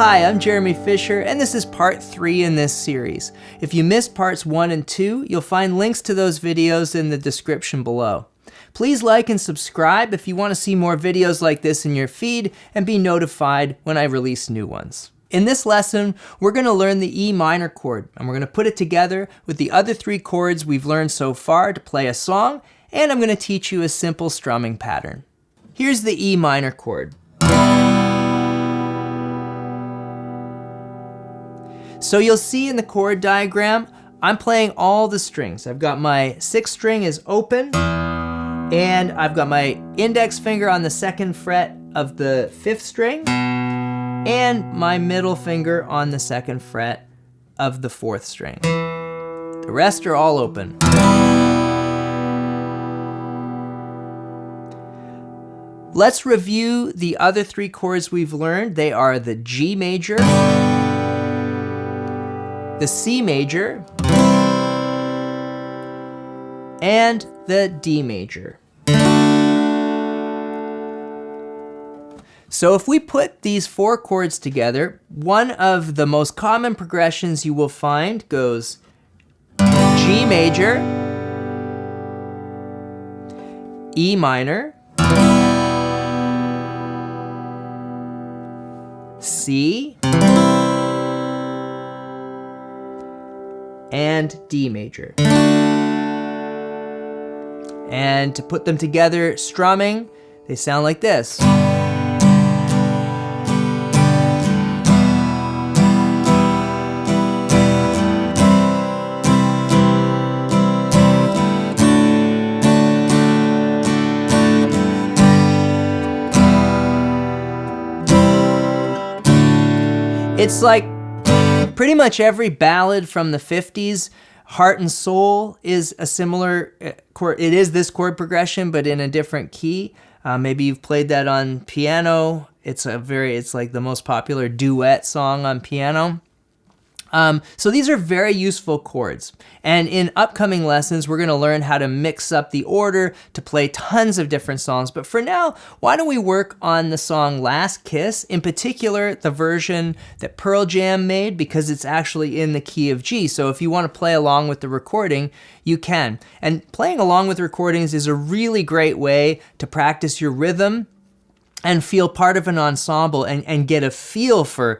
Hi, I'm Jeremy Fisher, and this is part 3 in this series. If you missed parts 1 and 2, you'll find links to those videos in the description below. Please like and subscribe if you want to see more videos like this in your feed and be notified when I release new ones. In this lesson, we're going to learn the E minor chord, and we're going to put it together with the other 3 chords we've learned so far to play a song, and I'm going to teach you a simple strumming pattern. Here's the E minor chord. So you'll see in the chord diagram, I'm playing all the strings. I've got my 6th string is open, and I've got my index finger on the 2nd fret of the 5th string, and my middle finger on the 2nd fret of the 4th string. The rest are all open. Let's review the other 3 chords we've learned. They are the G major, the C major, and the D major. So if we put these 4 chords together, one of the most common progressions you will find goes G major, E minor, C, and D major. And to put them together strumming, they sound like this. It's like pretty much every ballad from the 50s. Heart and Soul is a similar chord. It is this chord progression, but in a different key. Maybe you've played that on piano. It's like the most popular duet song on piano. So these are very useful chords. And in upcoming lessons, we're going to learn how to mix up the order to play tons of different songs. But for now, why don't we work on the song Last Kiss, in particular, the version that Pearl Jam made, because it's actually in the key of G. So if you want to play along with the recording, you can. And playing along with recordings is a really great way to practice your rhythm and feel part of an ensemble and get a feel for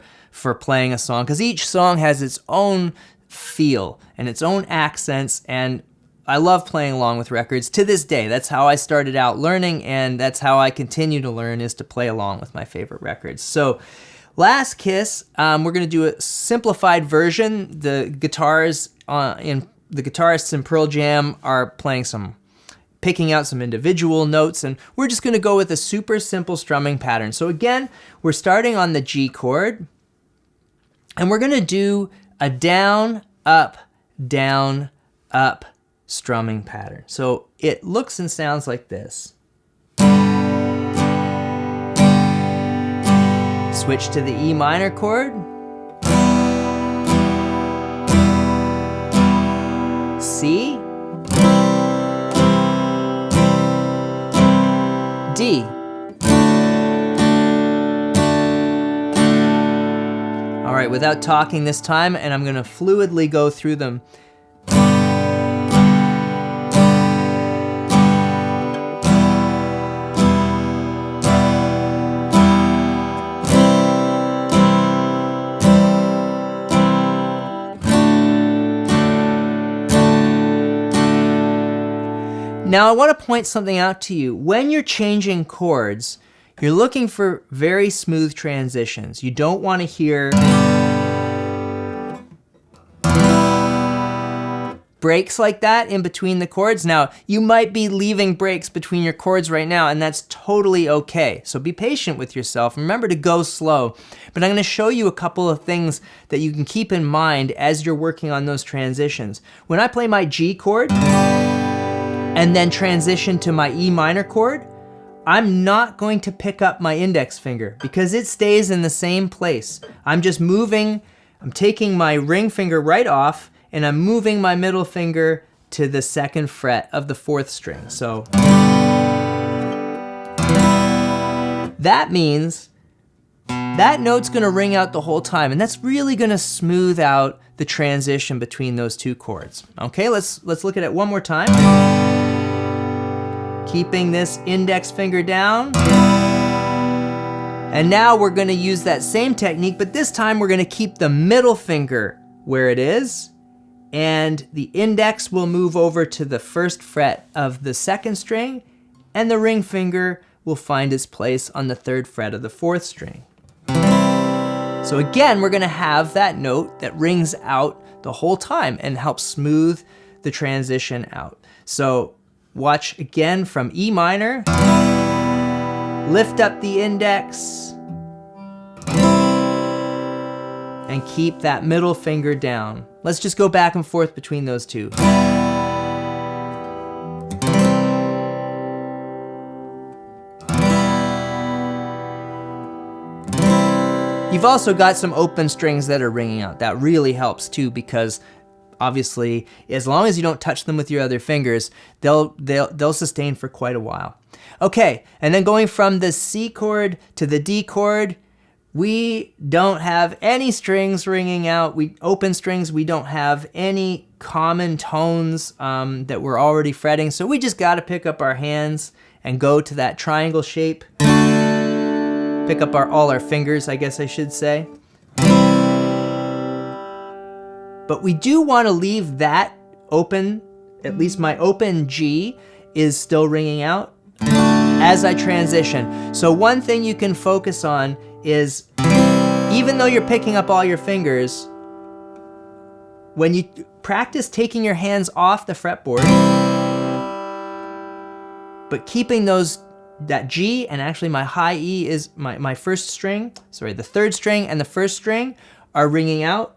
playing a song, because each song has its own feel and its own accents, and I love playing along with records to this day. That's how I started out learning, and that's how I continue to learn, is to play along with my favorite records. So Last Kiss, we're going to do a simplified version. The guitarists in Pearl Jam are picking out some individual notes, and we're just going to go with a super simple strumming pattern. So again, we're starting on the G chord, and we're going to do a down, up, strumming pattern. So it looks and sounds like this. Switch to the E minor chord. C. D. All right, without talking this time, and I'm going to fluidly go through them. Now I want to point something out to you. When you're changing chords, you're looking for very smooth transitions. You don't want to hear breaks like that in between the chords. Now, you might be leaving breaks between your chords right now, and that's totally okay. So be patient with yourself. Remember to go slow. But I'm going to show you a couple of things that you can keep in mind as you're working on those transitions. When I play my G chord and then transition to my E minor chord, I'm not going to pick up my index finger because it stays in the same place. I'm just moving, I'm taking my ring finger right off, and I'm moving my middle finger to the 2nd fret of the 4th string. So that means that note's gonna ring out the whole time, and that's really gonna smooth out the transition between those two chords. Okay, let's look at it one more time. Keeping this index finger down. And now we're gonna use that same technique, but this time we're gonna keep the middle finger where it is, and the index will move over to the first fret of the second string, and the ring finger will find its place on the third fret of the fourth string. So again, we're gonna have that note that rings out the whole time and helps smooth the transition out. So watch again from E minor, lift up the index, and keep that middle finger down. Let's just go back and forth between those two. You've also got some open strings that are ringing out. That really helps too, because obviously, as long as you don't touch them with your other fingers, they'll sustain for quite a while. Okay, and then going from the C chord to the D chord, we don't have any strings ringing out. Open strings, we don't have any common tones that we're already fretting, so we just gotta pick up our hands and go to that triangle shape. Pick up all our fingers, I guess I should say. But we do want to leave that open, at least my open G is still ringing out as I transition. So one thing you can focus on is, even though you're picking up all your fingers, when you practice taking your hands off the fretboard, but keeping that G, and actually my high E is my first string, sorry, the third string and the first string are ringing out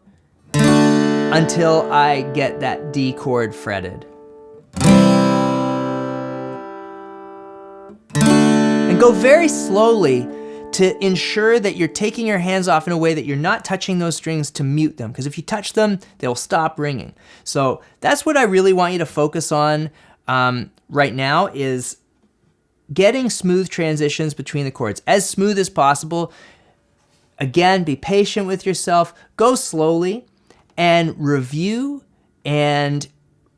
until I get that D chord fretted. And go very slowly to ensure that you're taking your hands off in a way that you're not touching those strings to mute them, because if you touch them, they'll stop ringing. So that's what I really want you to focus on right now, is getting smooth transitions between the chords, as smooth as possible. Again, be patient with yourself, go slowly, and review and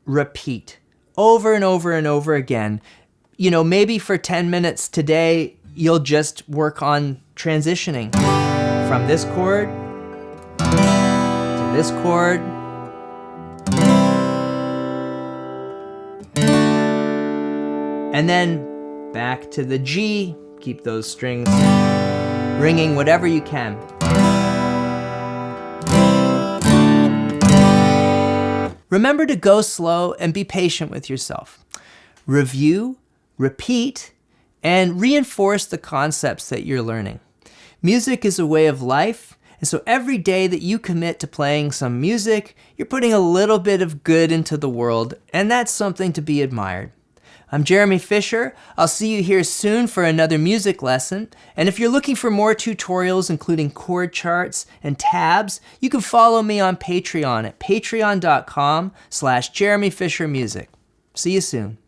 repeat over and over and over again. You know, maybe for 10 minutes today, you'll just work on transitioning from this chord to this chord, and then back to the G. Keep those strings ringing whatever you can. Remember to go slow and be patient with yourself. Review, repeat, and reinforce the concepts that you're learning. Music is a way of life, and so every day that you commit to playing some music, you're putting a little bit of good into the world, and that's something to be admired. I'm Jeremy Fisher. I'll see you here soon for another music lesson. And if you're looking for more tutorials, including chord charts and tabs, you can follow me on Patreon at patreon.com/JeremyFisherMusic. See you soon.